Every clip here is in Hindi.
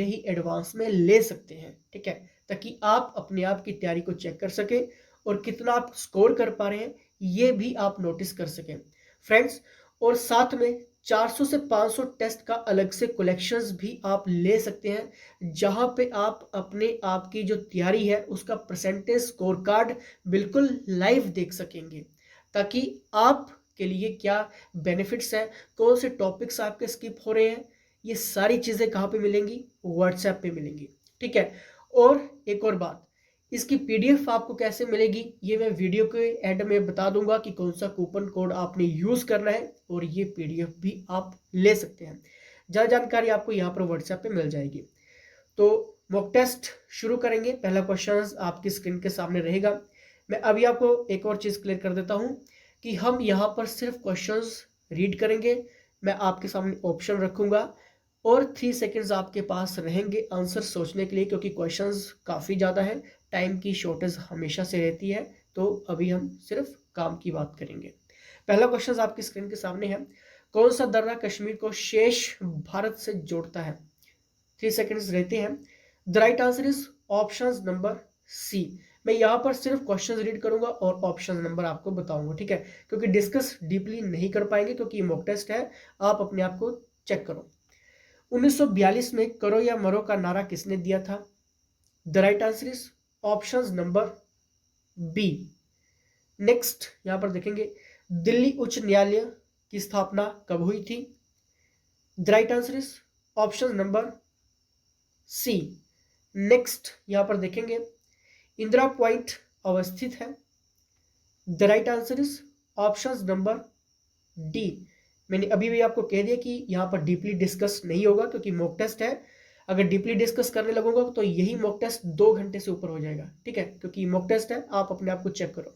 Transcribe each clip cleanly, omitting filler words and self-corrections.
ही एडवांस में ले सकते हैं, ठीक है, ताकि आप अपने आप की तैयारी को चेक कर सकें और कितना आप स्कोर कर पा रहे हैं ये भी आप नोटिस कर सकें फ्रेंड्स। और साथ में 400 से 500 टेस्ट का अलग से कलेक्शंस भी आप ले सकते हैं, जहां पे आप अपने आप की जो तैयारी है उसका परसेंटेज स्कोर कार्ड बिल्कुल लाइव देख सकेंगे, ताकि आप के लिए क्या बेनिफिट्स हैं, कौन से टॉपिक्स आपके स्किप हो रहे हैं, ये सारी चीज़ें कहाँ पे मिलेंगी, व्हाट्सएप पे मिलेंगी, ठीक है। और एक और बात, इसकी पीडीएफ आपको कैसे मिलेगी ये मैं वीडियो के एंड में बता दूंगा कि कौन सा कूपन कोड आपने यूज़ करना है और ये पीडीएफ भी आप ले सकते हैं। ज़्यादा जानकारी आपको यहाँ पर व्हाट्सएप पे मिल जाएगी। तो मॉक टेस्ट शुरू करेंगे। पहला क्वेश्चन आपकी स्क्रीन के सामने रहेगा। मैं अभी आपको एक और चीज़ क्लियर कर देता हूँ कि हम यहाँ पर सिर्फ क्वेश्चंस रीड करेंगे, मैं आपके सामने ऑप्शन रखूँगा और 3 सेकंड्स आपके पास रहेंगे आंसर सोचने के लिए, क्योंकि क्वेश्चंस काफ़ी ज़्यादा है, टाइम की शॉर्टेज हमेशा से रहती है। तो अभी हम सिर्फ काम की बात करेंगे। पहला क्वेश्चन आपकी स्क्रीन के सामने है, कौन सा दर्रा कश्मीर को शेष भारत से जोड़ता है? 3 सेकंड्स रहते हैं। The right answer is option number C. मैं यहाँ पर सिर्फ क्वेश्चन रीड करूंगा और ऑप्शन नंबर आपको बताऊंगा, ठीक है, क्योंकि डिस्कस डीपली नहीं कर पाएंगे क्योंकि ये मॉक टेस्ट है, आप अपने आप को चेक करो। 1942 में करो या मरो का नारा किसने दिया था? The right answer is option number B. Next यहां पर देखेंगे, दिल्ली उच्च न्यायालय की स्थापना कब हुई थी? The right answer is option number C. Next यहां पर देखेंगे, इंदिरा पॉइंट अवस्थित है। The right answer is option number D. मैंने अभी भी आपको कह दिया कि यहाँ पर डीपली डिस्कस नहीं होगा क्योंकि मॉक टेस्ट है। अगर डीपली डिस्कस करने लगूंगा तो यही मॉक टेस्ट 2 घंटे से ऊपर हो जाएगा, ठीक है, क्योंकि मॉक टेस्ट है, आप अपने आप को चेक करो।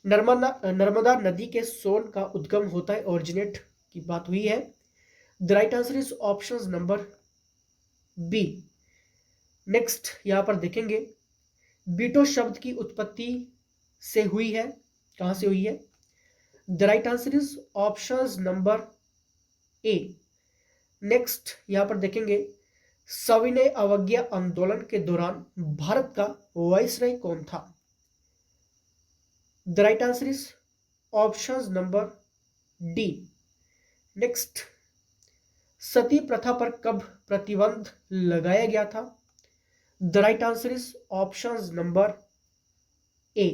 नर्मदा नदी के सोन का उद्गम होता है, ओरिजिनेट की बात हुई है। The right answer is option number B. Next यहां पर देखेंगे, बीटो शब्द की उत्पत्ति से हुई है, कहां से हुई है? The right answer is option number A. Next यहां पर देखेंगे, सविनय अवज्ञा आंदोलन के दौरान भारत का वाइसराय कौन था? The right answer is option number D. Next, सती प्रथा पर कब प्रतिबंध लगाया गया था? The right answer is option number A.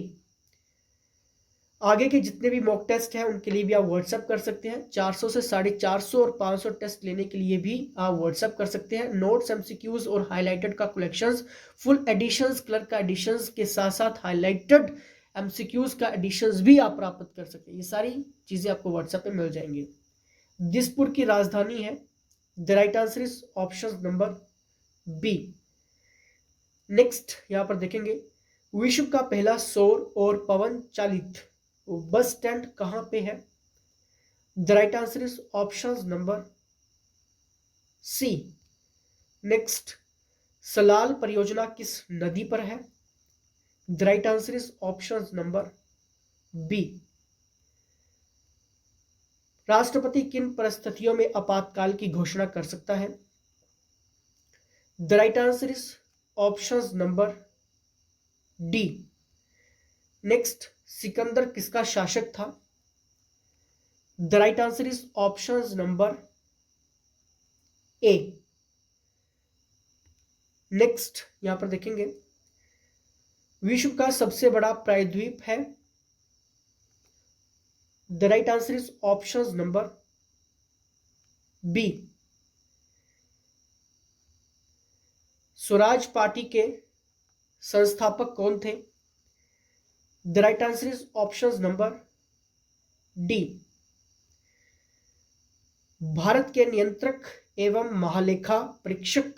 आगे के जितने भी मॉक टेस्ट हैं उनके लिए भी आप व्हाट्सएप कर सकते हैं। 400 से 450 और 500 टेस्ट लेने के लिए भी आप व्हाट्सएप कर सकते हैं। नोट्स, एमसीक्यूज और हाईलाइटेड का कलेक्शंस, फुल एडिशंस, क्लर्क का एडिशंस के साथ साथ हाईलाइटेड एमसीक्यूज का एडिशंस भी आप प्राप्त कर सकते हैं। ये सारी चीज़ें आपको व्हाट्सएप पे मिल जाएंगी। दिसपुर की राजधानी है। The right answer is option number B. Next यहां पर देखेंगे, विश्व का पहला सौर और पवन चालित बस स्टैंड कहां पे है? The right answer is option number C. Next, Salal परियोजना किस नदी पर है? The right answer is option number B. राष्ट्रपति किन परिस्थितियों में आपातकाल की घोषणा कर सकता है? The right answer is option number D. Next, Sikandar किसका शासक था? The right answer is option number A. Next यहां पर देखेंगे, विश्व का सबसे बड़ा प्रायद्वीप है। The right answer is option number B. Swaraj Party के संस्थापक कौन थे? The right answer is option number D. Bharat के नियंत्रक एवं महालेखा परीक्षक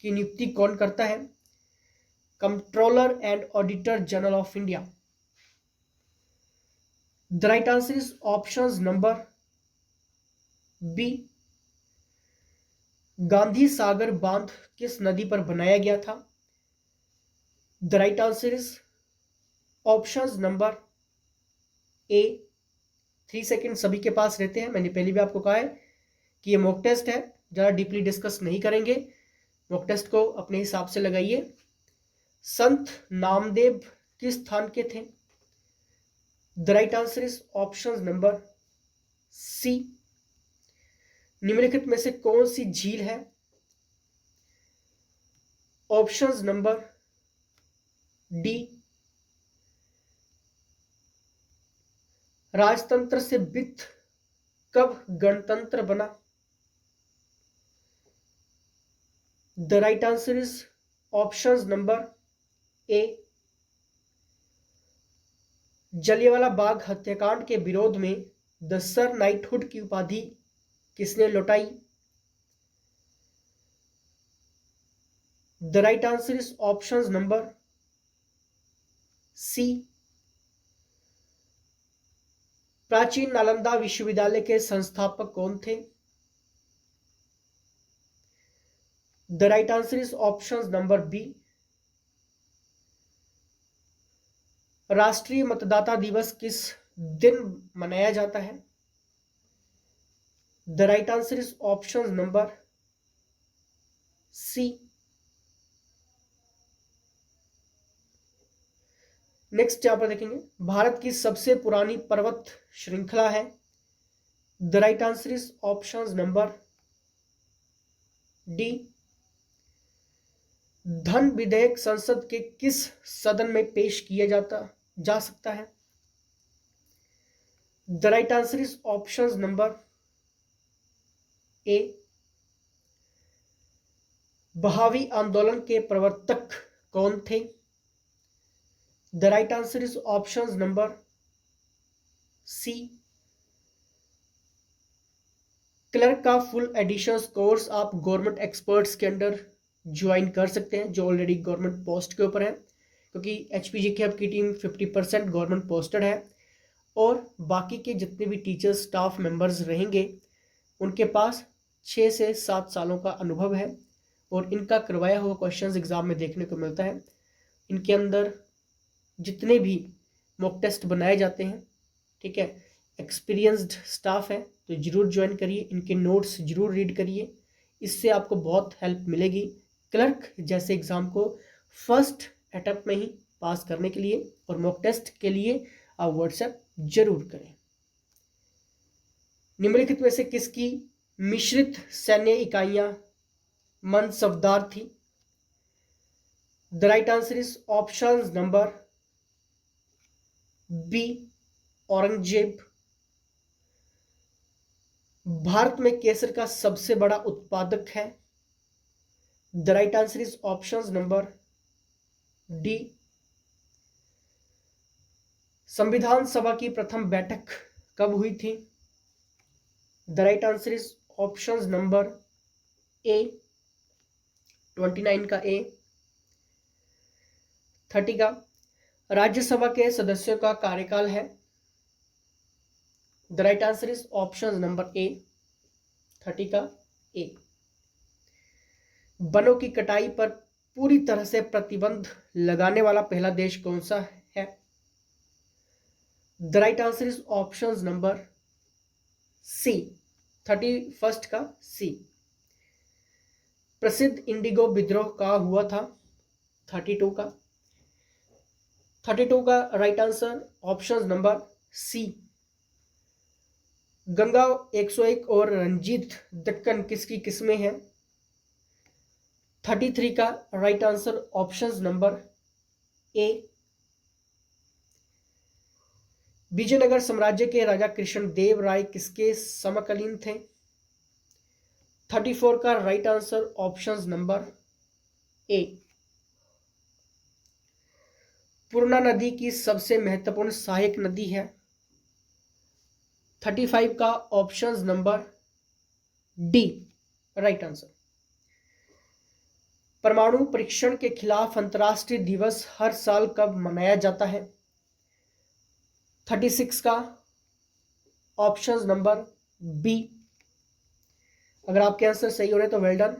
की नियुक्ति कौन करता है? Controller and auditor general of India. The right answer is option number B. Gandhi Sagar बांध किस नदी पर बनाया गया था? The right answer is option number A. 3 second सभी के पास रहते हैं। मैंने पहले भी आपको कहा है कि ये मॉक टेस्ट है, ज़्यादा डीपली डिस्कस नहीं करेंगे, मॉक टेस्ट को अपने हिसाब से लगाइए। संत नामदेव किस स्थान के थे? The right answer is option number C. निम्नलिखित में से कौन सी झील है? Options number D. राजतंत्र से वित्त कब गणतंत्र बना? The right answer is options number A. Jallianwala Bagh हत्याकांड के विरोध में द सर नाइटहुड की उपाधि किसने लौटाई? The right answer is options number C. प्राचीन नालंदा विश्वविद्यालय के संस्थापक कौन थे? The right answer is options number B. राष्ट्रीय मतदाता दिवस किस दिन मनाया जाता है? The right answer is options number C. Next यहां पर देखेंगे, भारत की सबसे पुरानी पर्वत श्रृंखला है? The right answer is options number D. धन विधेयक संसद के किस सदन में पेश किया जा सकता है? The right answer is options number A. बहावी आंदोलन के प्रवर्तक कौन थे? The right answer is options number C. Clerk का फुल एडिशन कोर्स आप गवर्नमेंट एक्सपर्ट्स के अंडर ज्वाइन कर सकते हैं जो ऑलरेडी गवर्नमेंट पोस्ट के ऊपर है, क्योंकि HPGK की टीम 50% गवर्नमेंट पोस्टेड है और बाकी के जितने भी टीचर्स स्टाफ मेंबर्स रहेंगे उनके पास 6 से 7 सालों का अनुभव है और इनका करवाया हुआ क्वेश्चंस एग्जाम में देखने को मिलता है। इनके अंदर जितने भी मॉक टेस्ट बनाए जाते हैं, ठीक है, एक्सपीरियंस्ड स्टाफ है, तो ज़रूर ज्वाइन करिए, इनके नोट्स ज़रूर रीड करिए, इससे आपको बहुत हेल्प मिलेगी क्लर्क जैसे एग्ज़ाम को फर्स्ट अटेम्प्ट में ही पास करने के लिए। और मॉक टेस्ट के लिए आप व्हाट्सएप जरूर करें। निम्नलिखित में से किसकी मिश्रित सैन्य इकाइयां मनसबदार थी? The right answer is option number B, Aurangzeb. Bharat में केसर का सबसे बड़ा उत्पादक है? The right answer is option number D. संविधान सभा की प्रथम बैठक कब हुई थी? The right answer is option number A, 29 का ए। 30 का राज्यसभा के सदस्यों का कार्यकाल है? The right answer is option number ए, 30 का ए। वनों की कटाई पर पूरी तरह से प्रतिबंध लगाने वाला पहला देश कौन सा है? The right answer is option number C, 31 का सी। प्रसिद्ध इंडिगो विद्रोह का हुआ था? 32 का। 32 का right answer option number C. Ganga 101 और रंजीत दक्कन किसकी किस्में हैं? 33 का right answer option number A. Vijayanagar साम्राज्य के राजा कृष्णदेव राय किसके समकालीन थे? 34 का right answer option number A. Purna नदी की सबसे महत्वपूर्ण सहायक नदी है? 35 का option number D, right answer. परमाणु परीक्षण के खिलाफ अंतर्राष्ट्रीय दिवस हर साल कब मनाया जाता है? 36 का ऑप्शन नंबर बी। अगर आपके आंसर सही हो रहे तो वेल डन।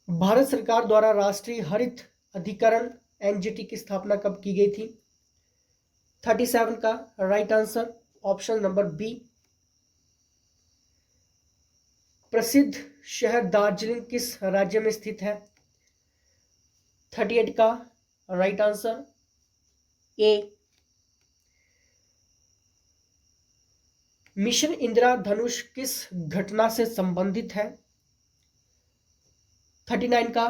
भारत सरकार द्वारा राष्ट्रीय हरित अधिकरण NGT की स्थापना कब की गई थी? 37 का right answer option number B. प्रसिद्ध शहर दार्जिलिंग किस राज्य में स्थित है? 38 का right answer A. Mission Indradhanush किस घटना से संबंधित है? 39 का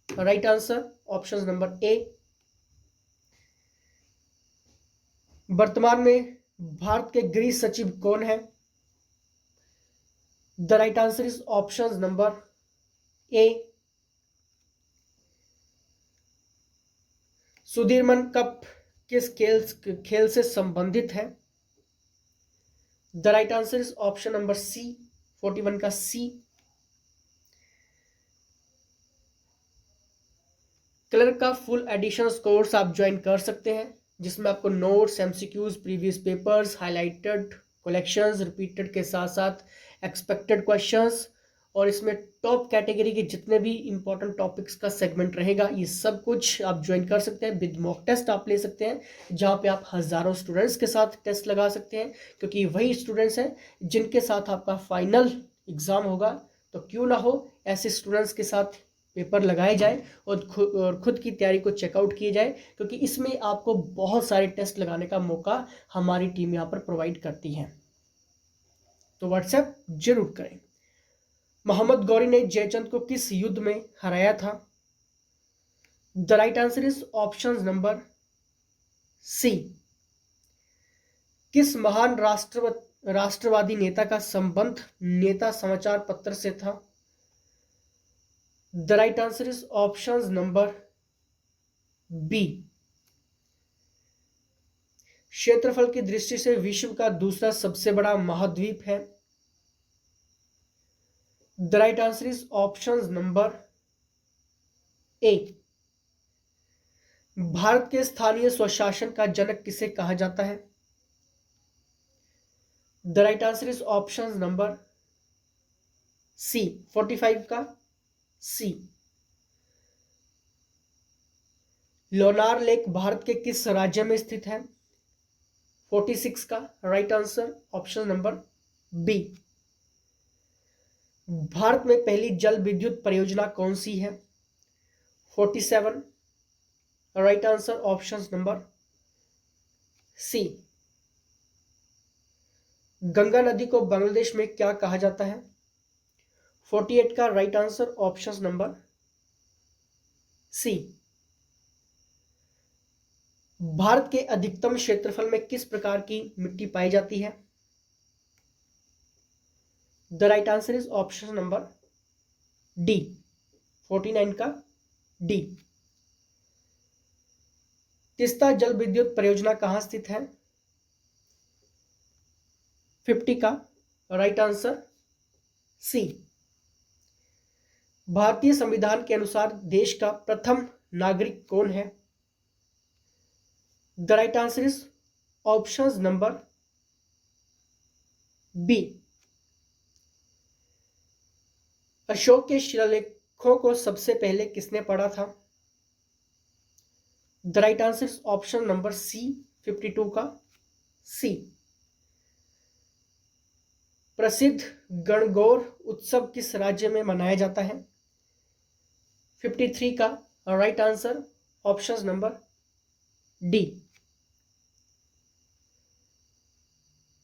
right answer option number A. वर्तमान में भारत के गृह सचिव कौन है? The right answer is option number A. Sudirman cup किस खेल से संबंधित है? The right answer is option number C, 41 का सी। क्लर्क का फुल एडिशन कोर्स आप ज्वाइन कर सकते हैं, जिसमें आपको notes, MCQs, previous papers, highlighted collections, repeated के साथ साथ एक्सपेक्टेड क्वेश्चंस, और इसमें टॉप कैटेगरी के जितने भी इंपॉर्टेंट टॉपिक्स का सेगमेंट रहेगा, ये सब कुछ आप ज्वाइन कर सकते हैं। विद मॉक टेस्ट आप ले सकते हैं, जहाँ पे आप हज़ारों स्टूडेंट्स के साथ टेस्ट लगा सकते हैं, क्योंकि वही स्टूडेंट्स हैं जिनके साथ आपका फाइनल एग्ज़ाम होगा। तो क्यों ना हो, ऐसे स्टूडेंट्स के साथ पेपर लगाए जाए और खुद की तैयारी को चेकआउट किए जाए, क्योंकि इसमें आपको बहुत सारे टेस्ट लगाने का मौका हमारी टीम यहाँ पर प्रोवाइड करती है। तो व्हाट्सएप जरूर करें। मोहम्मद गौरी ने जयचंद को किस युद्ध में हराया था? The right answer is option number C. किस महान राष्ट्रवादी नेता का संबंध नेता समाचार पत्र से था? The right answer is option number B. क्षेत्रफल की दृष्टि से विश्व का दूसरा सबसे बड़ा महाद्वीप है? The right answer is option number A. Bharat के स्थानीय स्वशासन का जनक किसे कहा जाता है? The right answer is option number C, 45 का सी। लोनार लेक भारत के किस राज्य में स्थित है? 46 का right answer option number B. Bharat में पहली जल विद्युत परियोजना कौन सी है? 47 right answer option number C. Ganga नदी को बांग्लादेश में क्या कहा जाता है? 48 का right answer option number C. Bharat के अधिकतम क्षेत्रफल में किस प्रकार की मिट्टी पाई जाती है? The right answer is option number D, 49 का डी। तीस्ता जल विद्युत परियोजना कहां स्थित है? 50 का राइट आंसर सी। भारतीय संविधान के अनुसार देश का प्रथम नागरिक कौन है? The right answer is option number B. Ashoka के शिलालेखों को सबसे पहले किसने पढ़ा था? The right answer is option number C, 52 का सी। प्रसिद्ध गणगौर उत्सव किस राज्य में मनाया जाता है? 53 का right answer option number D.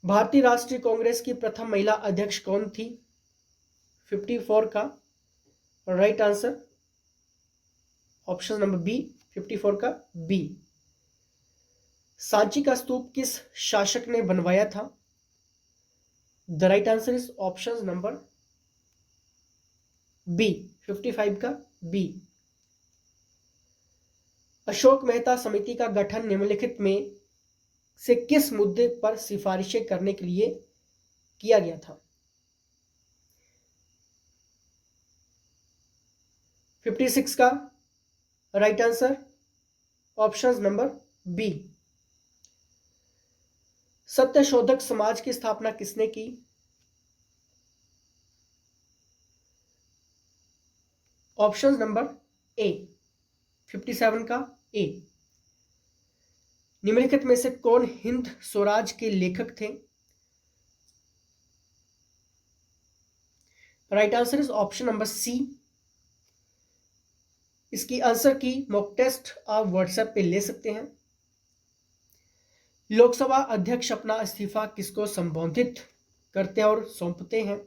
भारतीय राष्ट्रीय कांग्रेस की प्रथम महिला अध्यक्ष कौन थी? 54 का right answer option number B, 54 का बी। सांची का स्तूप किस शासक ने बनवाया था? The right answer is option number B, 55 का बी। अशोक मेहता समिति का गठन निम्नलिखित में से किस मुद्दे पर सिफारिशें करने के लिए किया गया था? 56 का right answer option number B. Satyashodhak Samaj की स्थापना किसने की? ऑप्शन नंबर ए, 57 का ए। निम्नलिखित में से कौन हिंद स्वराज के लेखक थे? Right answer is option number C. इसकी आंसर की मॉक टेस्ट आप व्हाट्सएप पे ले सकते हैं। लोकसभा अध्यक्ष अपना इस्तीफा किसको संबोधित करते हैं और सौंपते हैं?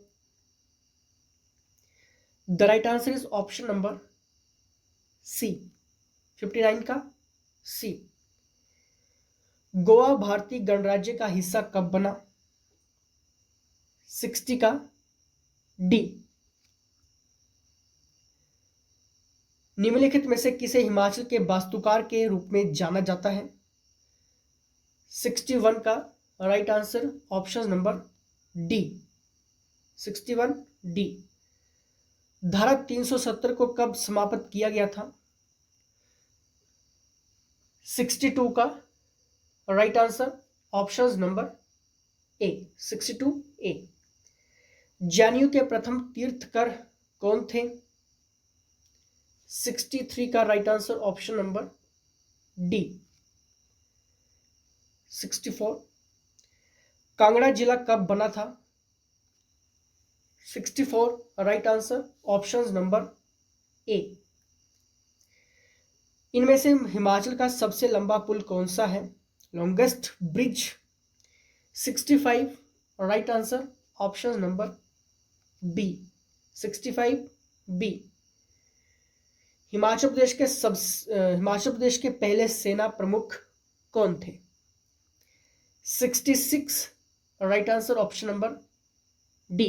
The right answer is option number C, 59 का सी। गोवा भारतीय गणराज्य का हिस्सा कब बना? 60 का डी। निम्नलिखित में से किसे हिमाचल के वास्तुकार के रूप में जाना जाता है? 61 का right answer option number D, 61 D. धारा 370 को कब समाप्त किया गया था? 62 का राइट आंसर ऑप्शन नंबर ए, 62 ए। जैनियों के प्रथम तीर्थकर कौन थे? 63 का right answer option number D, 64। Kangra जिला कब बना था? 64 राइट आंसर ऑप्शन नंबर ए। इनमें से हिमाचल का सबसे लंबा पुल कौन सा है? Longest bridge. 65 right answer option number B, 65 B. Himachal Pradesh के पहले सेना प्रमुख कौन थे? 66 right answer option number D.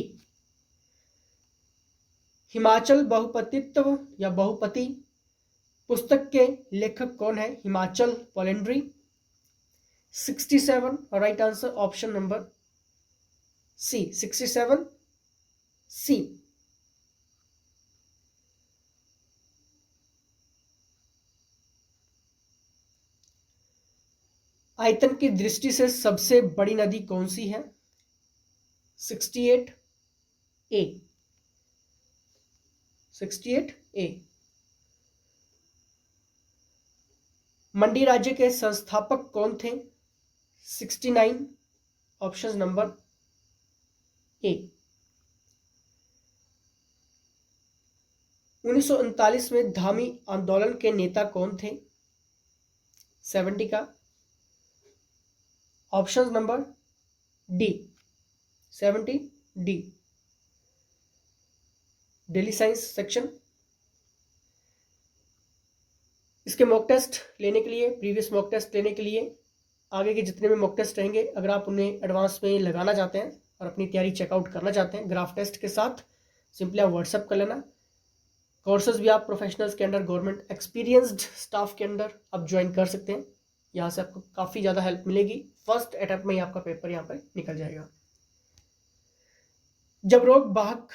Himachal बहुपतित्व या बहुपति पुस्तक के लेखक कौन है? Himachal polyandry. 67 right answer option number C, 67 C. आयतन की दृष्टि से सबसे बड़ी नदी कौन सी है? 68 ए, 68 ए। मंडी राज्य के संस्थापक कौन थे? 69 ऑप्शन नंबर ए। 1939 में धामी आंदोलन के नेता कौन थे? 70 का option number D, 70 D. Daily science section. इसके मॉक टेस्ट लेने के लिए, प्रीवियस मॉक टेस्ट लेने के लिए, आगे के जितने भी मॉक टेस्ट रहेंगे, अगर आप उन्हें एडवांस में लगाना चाहते हैं और अपनी तैयारी चेकआउट करना चाहते हैं ग्राफ टेस्ट के साथ, सिंपली आप व्हाट्सएप कर लेना। कोर्सेज भी आप प्रोफेशनल्स के अंडर, गवर्नमेंट एक्सपीरियंस्ड स्टाफ के अंडर आप ज्वाइन कर सकते हैं। यहाँ से आपको काफ़ी ज़्यादा हेल्प मिलेगी। फर्स्ट अटेम्प्ट में ही आपका पेपर यहाँ पर निकल जाएगा। जब रोग वाहक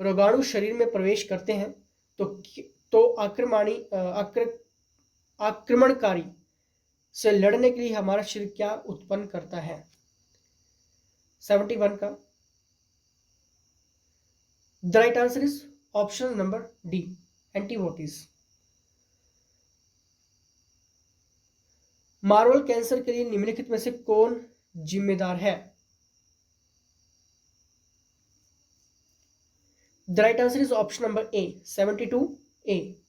रोगाणु शरीर में प्रवेश करते हैं तो आक्रमणकारी से लड़ने के लिए हमारा शरीर क्या उत्पन्न करता है? 71 का the right answer is option number D, antibodies. Marble cancer के लिए निम्नलिखित में से कौन जिम्मेदार है? The right answer is option number ए, 72 ए।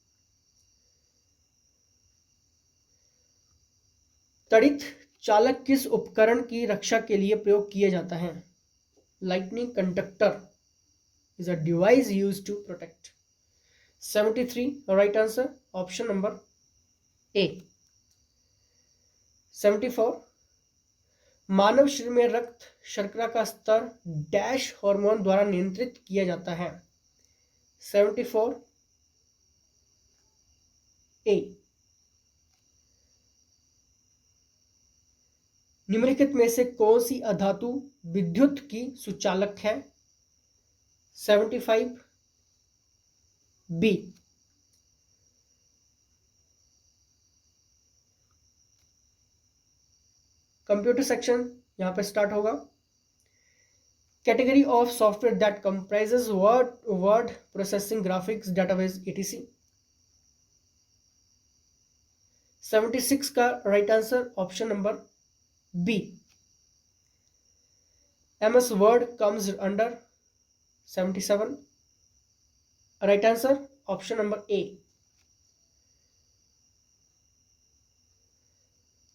तड़ित चालक किस उपकरण की रक्षा के लिए प्रयोग किया जाता है? Lightning conductor is a device used to protect. 73 right answer option number A. 74 मानव शरीर में रक्त शर्करा का स्तर डैश हार्मोन द्वारा नियंत्रित किया जाता है? 74 A। निम्नलिखित में से कौन सी अधातु विद्युत की सुचालक है? 75 बी। कंप्यूटर सेक्शन यहां पे स्टार्ट होगा। Category of software that comprises word processing, graphics, database, etc। 76 का right answer option number B. MS word comes under 77 right answer option number A.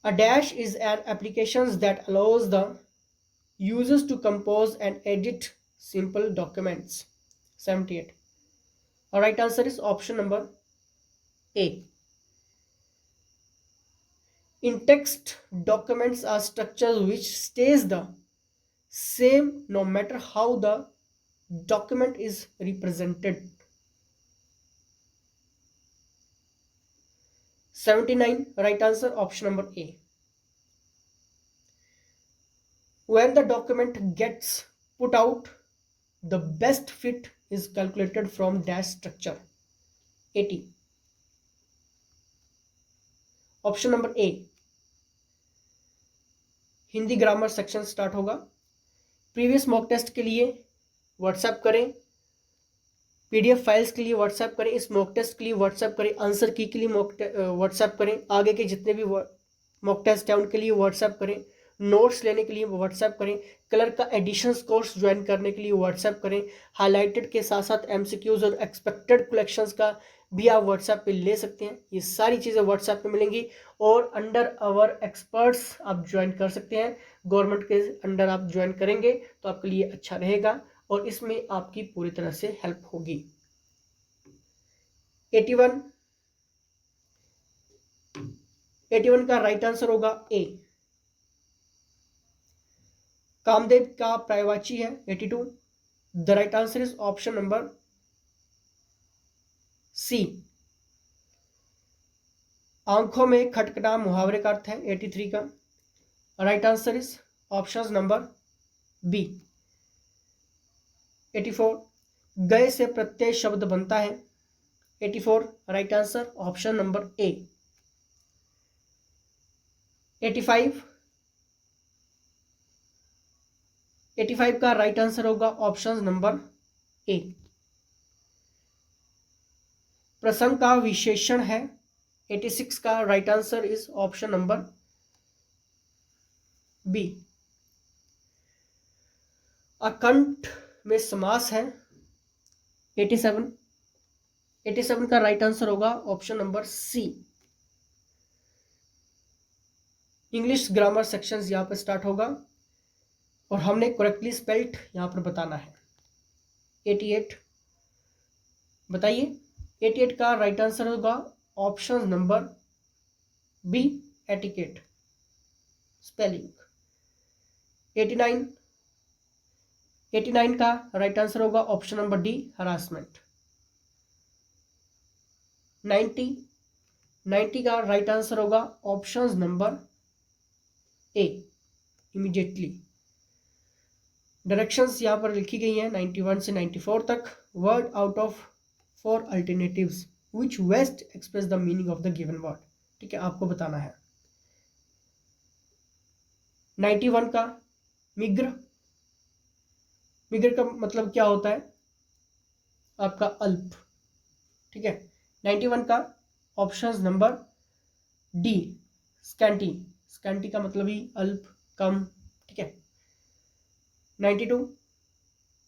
A dash is an application that allows the users to compose and edit simple documents. 78. Our right answer is option number A. In text, documents are structures which stays the same no matter how the document is represented. 79 right answer option number A. When the document gets put out, the best fit is calculated from dash structure. 80 option number A. Hindi grammar section start होगा। प्रीवियस मॉक टेस्ट के लिए व्हाट्सएप करें, पीडीएफ फाइल्स के लिए व्हाट्सएप करें, इस मॉक टेस्ट के लिए व्हाट्सएप करें, आंसर की के लिए व्हाट्सएप करें, आगे के जितने भी मॉक टेस्ट है उनके लिए व्हाट्सएप करें, नोट्स लेने के लिए व्हाट्सएप करें, कलर का एडिशंस कोर्स ज्वाइन करने के लिए व्हाट्सएप करें, हाईलाइटेड के साथ साथ एमसीक्यूज और एक्सपेक्टेड कलेक्शंस का भी आप व्हाट्सएप पे ले सकते हैं। ये सारी चीज़ें व्हाट्सएप पे मिलेंगी और अंडर आवर एक्सपर्ट्स आप ज्वाइन कर सकते हैं। गवर्नमेंट के अंडर आप ज्वाइन करेंगे तो आपके लिए अच्छा रहेगा और इसमें आपकी पूरी तरह से हेल्प होगी। 81 का राइट आंसर होगा ए। कामदेव का पर्यायवाची है 82। The right answer is option number C. आंखों में खटखटा मुहावरे का अर्थ है 83 का। Right answer is option number B. 84 गए से प्रत्यय शब्द बनता है 84 right answer option number A. 85 का राइट आंसर होगा ऑप्शन नंबर ए। प्रसंग का विशेषण है 86 का right answer is option number B. अकंठ में समास है 87 का राइट आंसर होगा ऑप्शन नंबर सी। इंग्लिश ग्रामर सेक्शंस यहां पर स्टार्ट होगा और हमने करेक्टली स्पेल्ड यहां पर बताना है। 88 बताइए। 88 का राइट आंसर होगा option number B etiquette spelling. 89 का राइट आंसर होगा ऑप्शन नंबर डी हरासमेंट। 90 का राइट आंसर होगा option number A immediately. Directions यहां पर लिखी गई हैं 91 से 94 तक। Word out of 4 alternatives which best express the meaning of the given word. ठीक है, आपको बताना है। 91 का मिग्र का मतलब क्या होता है? आपका अल्प। ठीक है। 91 का option number D scanty. Scanty का मतलब ही अल्प, कम। ठीक है। 92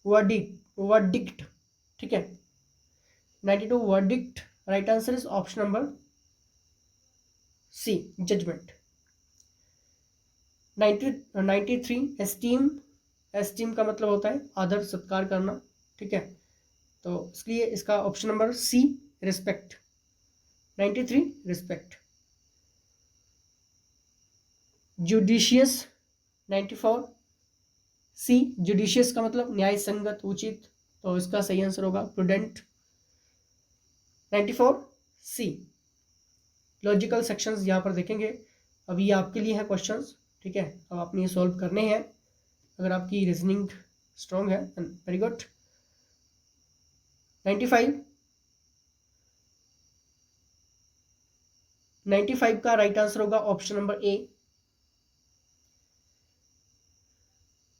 वर्डिक्ट। ठीक है। 92 verdict right answer is option number C judgement. 93 esteem का मतलब होता है आदर सत्कार करना। ठीक है, तो इसलिए इसका option number C respect. 93 respect. Judicious 94 C judicious का मतलब न्याय संगत, उचित, तो इसका सही आंसर होगा प्रूडेंट। 94 सी। लॉजिकल सेक्शंस यहां पर देखेंगे। अभी आपके लिए है क्वेश्चंस। ठीक है, अब आपने ये सॉल्व करने हैं। अगर आपकी रीजनिंग स्ट्रॉन्ग है वेरी गुड। 95 का राइट आंसर होगा ऑप्शन नंबर ए।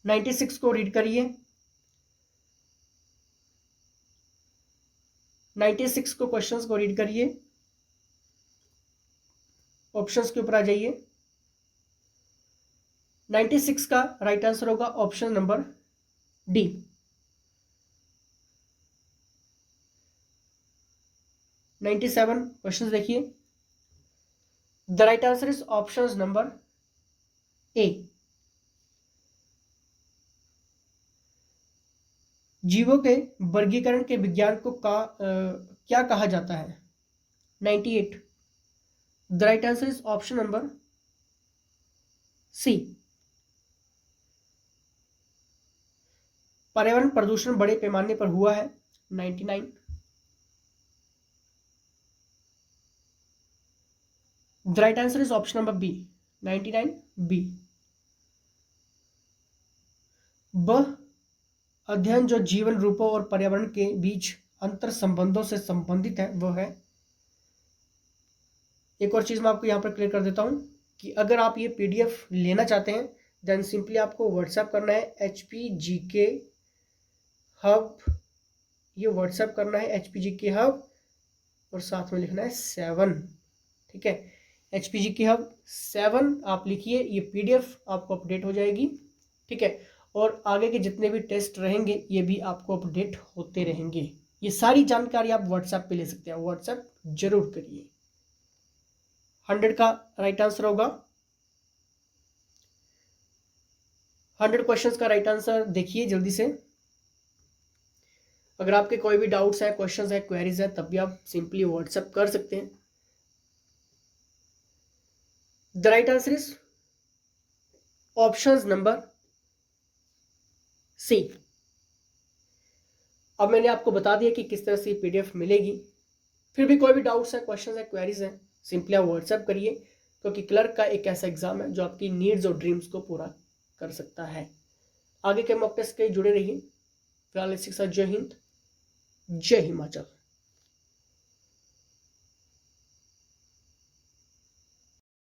96 को रीड करिए। 96 को क्वेश्चंस को रीड करिए। ऑप्शंस के ऊपर आ जाइए। 96 का राइट आंसर होगा ऑप्शन नंबर डी 97 क्वेश्चन देखिए। The right answer is option number ए। जीवों के वर्गीकरण के विज्ञान को क्या कहा जाता है? 98। The right answer is option number C. पर्यावरण प्रदूषण बड़े पैमाने पर हुआ है। 99। The right answer is option number B. 99 B. वह अध्ययन जो जीवन रूपों और पर्यावरण के बीच अंतर संबंधों से संबंधित है वो है। एक और चीज मैं आपको यहां पर क्लियर कर देता हूं कि अगर आप ये पीडीएफ लेना चाहते हैं देन सिंपली आपको व्हाट्सएप करना है HPGK हब। ये व्हाट्सएप करना है HPGK हब और साथ में लिखना है 7। ठीक है, HPGK हब 7 आप लिखिए, ये पीडीएफ आपको अपडेट हो जाएगी। ठीक है, और आगे के जितने भी टेस्ट रहेंगे ये भी आपको अपडेट होते रहेंगे। ये सारी जानकारी आप व्हाट्सएप पे ले सकते हैं, व्हाट्सएप जरूर करिए। 100 का राइट आंसर होगा। 100 क्वेश्चंस का राइट आंसर देखिए जल्दी से। अगर आपके कोई भी डाउट्स है, क्वेश्चंस है, क्वेरीज है, तब भी आप सिंपली व्हाट्सएप कर सकते हैं। The right answer is option number C. अब मैंने आपको बता दिया कि किस तरह से पीडीएफ मिलेगी। फिर भी कोई भी डाउट्स है, क्वेश्चंस है, क्वेरीज है, सिंपली आप व्हाट्सएप करिए, क्योंकि क्लर्क का एक ऐसा एग्जाम है जो आपकी नीड्स और ड्रीम्स को पूरा कर सकता है। आगे के मॉक टेस्ट के जुड़े रहिए। फिलहाल इसी के साथ जय हिंद, जय हिमाचल।